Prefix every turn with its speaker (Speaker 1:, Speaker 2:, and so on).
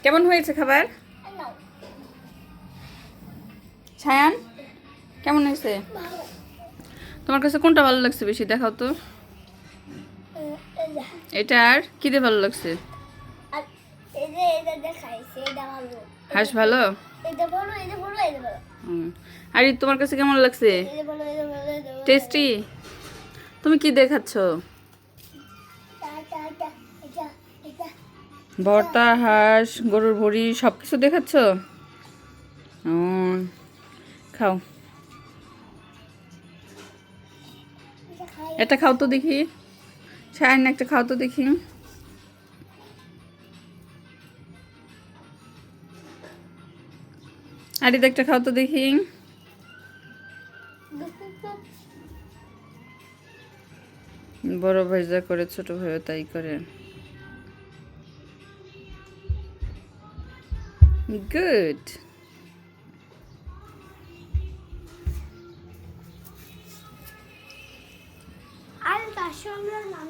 Speaker 1: কেমন হয়েছে খাবার? ছায়ান কেমন হয়েছে? তোমার কাছে কোনটা ভালো লাগছে বেশি দেখাও তো। এটা আর কি দিয়ে ভালো লাগছে? হাঁস ভালো। আর তোমার কাছে কেমন লাগছে? টেস্টি। তুমি কি দেখাচ্ছ? ভর্তা, হাঁস, গরুর ভুঁড়ি সব কিছু দেখাচ্ছ? ও, খাও। এটা খাও তো দেখি। সায়ন একটা খাও তো দেখি। আর এটা একটা খাও তো দেখি। বড় ভাই যা করে ছোট ভাইও তাই করে। গুড।
Speaker 2: আর তার সঙ্গে